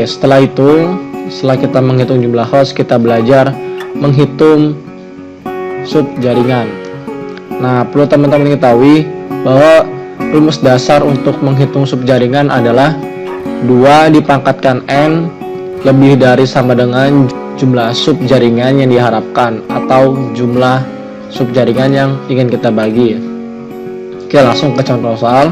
setelah itu, setelah kita menghitung jumlah host, kita belajar menghitung sub jaringan. Nah, perlu teman-teman ketahui bahwa rumus dasar untuk menghitung sub jaringan adalah 2 dipangkatkan N lebih dari sama dengan jumlah sub jaringan yang diharapkan atau jumlah sub jaringan yang ingin kita bagi. Oke, langsung ke contoh soal.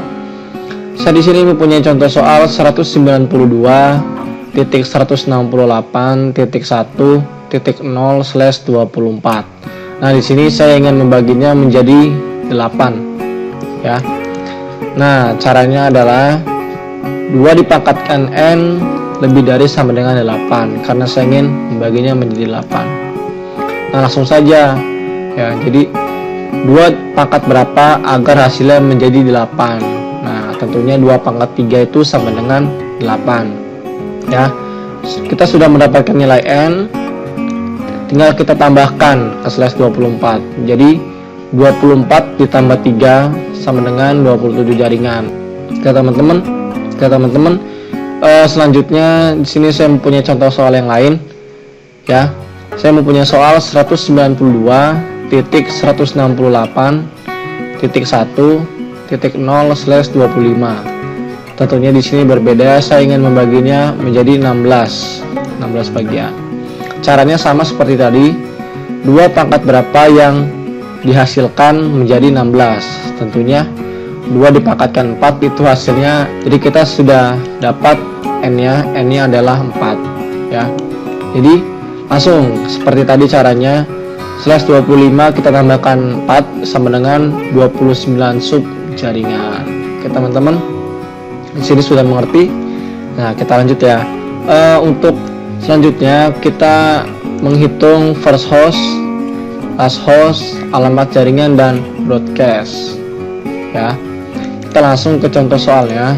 Saya di sini mempunyai contoh soal 192.168.1.0/24. Nah, di sini saya ingin membaginya menjadi 8, ya. Nah, caranya adalah 2 dipangkatkan N lebih dari sama dengan 8, karena saya ingin membaginya menjadi 8. Nah, langsung saja, ya. Jadi 2 pangkat berapa agar hasilnya menjadi 8. Nah, tentunya 2 pangkat 3 itu sama dengan 8, ya. Kita sudah mendapatkan nilai N, tinggal kita tambahkan ke slash 24. Jadi 24 ditambah 3 sama dengan 27 jaringan. Oke teman-teman, selanjutnya di sini saya mempunyai contoh soal yang lain, ya. Saya mempunyai soal 192.168.1.0/25. Tentunya di sini berbeda, saya ingin membaginya menjadi 16 bagian. Caranya sama seperti tadi, 2 pangkat berapa yang dihasilkan menjadi 16. Tentunya 2 dipangkatkan 4 itu hasilnya. Jadi kita sudah dapat N-nya adalah 4, ya. Jadi langsung seperti tadi caranya, slash 25 kita tambahkan 4 sama dengan 29 sub jaringan. Oke teman-teman, di sini sudah mengerti. Nah, kita lanjut ya. Untuk selanjutnya kita menghitung first host, last host, alamat jaringan dan broadcast, ya. Kita langsung ke contoh soalnya.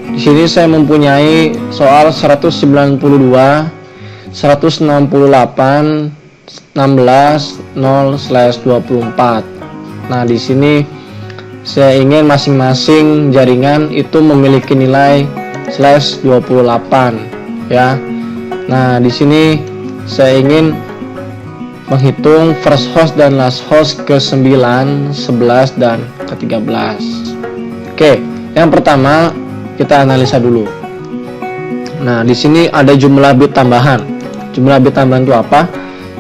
Di sini saya mempunyai soal 198.16.0/24. Nah, di sini saya ingin masing-masing jaringan itu memiliki nilai slash 28, ya. Nah, di sini saya ingin menghitung first host dan last host ke-9, 11 dan ke-13. Oke, yang pertama kita analisa dulu. Nah, di sini ada jumlah bit tambahan. Jumlah bit tambahan itu apa?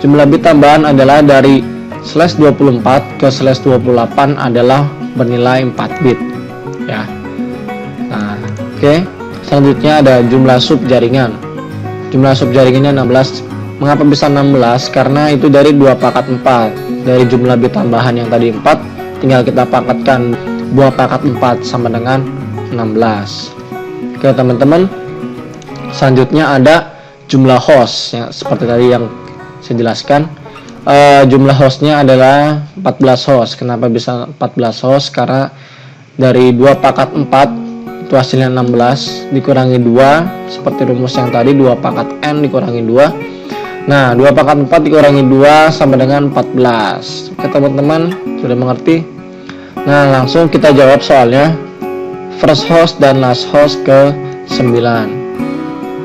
Jumlah bit tambahan adalah dari slash 24 ke slash 28 adalah bernilai 4 bit, ya. Nah, oke. Selanjutnya ada jumlah sub jaringan. Jumlah sub jaringannya 16. Mengapa bisa 16? Karena itu dari 2 pangkat 4. Dari jumlah bit tambahan yang tadi 4, tinggal kita pangkatkan 2 pangkat 4 sama dengan 16. Oke teman-teman, selanjutnya ada jumlah host, ya, seperti tadi yang saya jelaskan. Jumlah hostnya adalah 14 host. Kenapa bisa 14 host? Karena dari 2 pangkat 4 itu hasilnya 16 dikurangi 2, seperti rumus yang tadi, 2 pangkat N dikurangi 2. Nah, 2 pangkat 4 dikurangi 2 sama dengan 14. Oke teman-teman, sudah mengerti? Nah, langsung kita jawab soalnya. First host dan last host ke-9,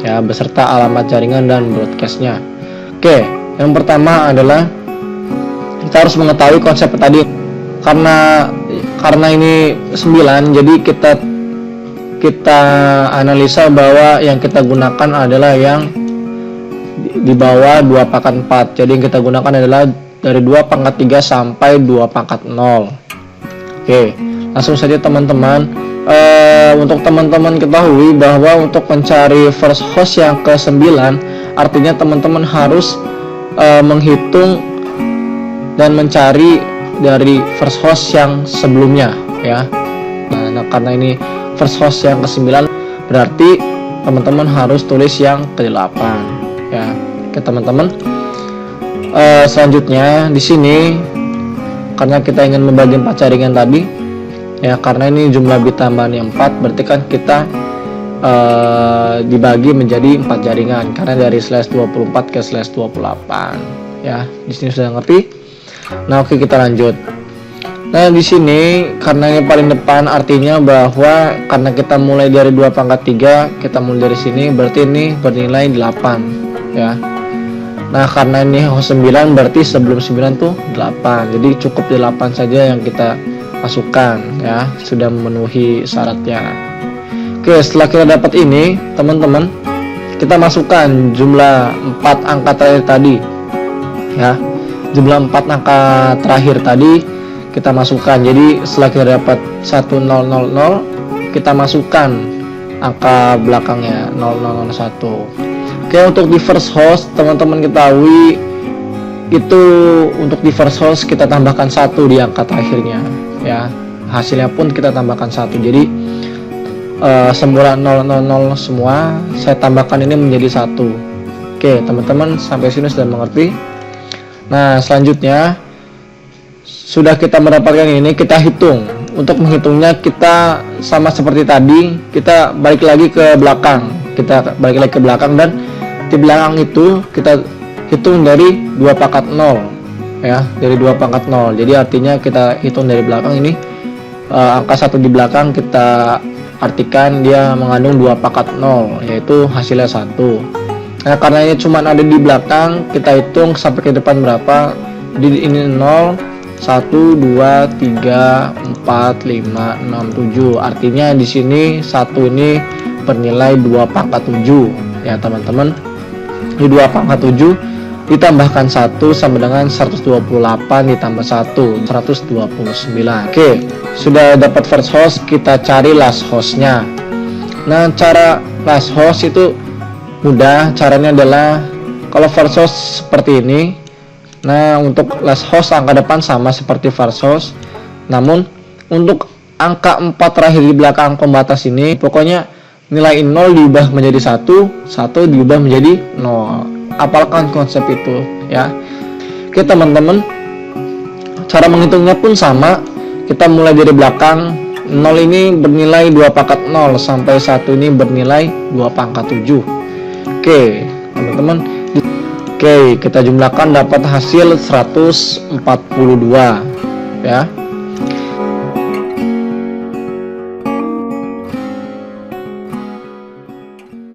ya, beserta alamat jaringan dan broadcastnya. Oke, yang pertama adalah kita harus mengetahui konsep tadi. Karena ini 9, jadi kita analisa bahwa yang kita gunakan adalah yang di bawah 2 pangkat 4. Jadi yang kita gunakan adalah dari 2 pangkat 3 sampai 2 pangkat 0. Oke, langsung saja teman-teman. Untuk teman-teman ketahui bahwa untuk mencari first host yang ke-9, artinya teman-teman harus menghitung dan mencari dari first host yang sebelumnya, ya. Nah, karena ini first host yang ke-9, berarti teman-teman harus tulis yang ke-8, ya. Oke teman-teman, selanjutnya di sini karena kita ingin membagi 4 jaringan tadi, ya, karena ini jumlah bit tambahan yang 4, berarti kan kita dibagi menjadi 4 jaringan karena dari slash 24 ke slash 28, ya. Di sini sudah ngerti. Nah, oke, kita lanjut. Nah, di sini karena ini paling depan, artinya bahwa karena kita mulai dari 2 pangkat 3, kita mulai dari sini, berarti ini bernilai 8 ya. Nah, karena ini host 9, berarti sebelum 9 tuh 8. Jadi cukup 8 saja yang kita masukkan ya, sudah memenuhi syaratnya. Oke, setelah kita dapat ini, teman-teman, kita masukkan jumlah 4 angka terakhir tadi ya. Jumlah 4 angka terakhir tadi kita masukkan. Jadi setelah kita dapat 1000, kita masukkan angka belakangnya 0001. Oke, untuk di first host, teman-teman ketahui itu untuk di first host kita tambahkan 1 di angka terakhirnya ya. Hasilnya pun kita tambahkan 1. Jadi semula 000 semua saya tambahkan ini menjadi 1. Oke, teman-teman sampai sini sudah mengerti. Nah, selanjutnya sudah kita mendapatkan ini, kita hitung. Untuk menghitungnya kita sama seperti tadi, kita balik lagi ke belakang. Kita balik lagi ke belakang dan di belakang itu kita hitung dari 2 pangkat 0 ya, dari 2 pangkat 0. Jadi artinya kita hitung dari belakang ini, angka 1 di belakang kita artikan dia mengandung 2 pangkat 0, yaitu hasilnya 1. Nah, karena ini cuma ada di belakang, kita hitung sampai ke depan berapa. Jadi ini 0, 1, 2, 3, 4, 5, 6, 7. Artinya di sini 1 ini bernilai 2 pangkat 7 ya, teman-teman. Di 2 pangkat 7 ditambahkan 1 sama dengan 128 ditambah 1, 129. Oke, sudah dapat first host, kita cari last hostnya. Nah, cara last host itu mudah. Caranya adalah kalau first host seperti ini. Nah, untuk last host angka depan sama seperti first host, namun untuk angka 4 terakhir di belakang pembatas ini, pokoknya nilai 0 diubah menjadi 1, 1 diubah menjadi 0. Apalkan konsep itu ya. Oke, teman-teman, cara menghitungnya pun sama. Kita mulai dari belakang. 0 ini bernilai 2 pangkat 0 sampai 1 ini bernilai 2 pangkat 7. Oke, teman-teman. Oke, kita jumlahkan dapat hasil 142 ya.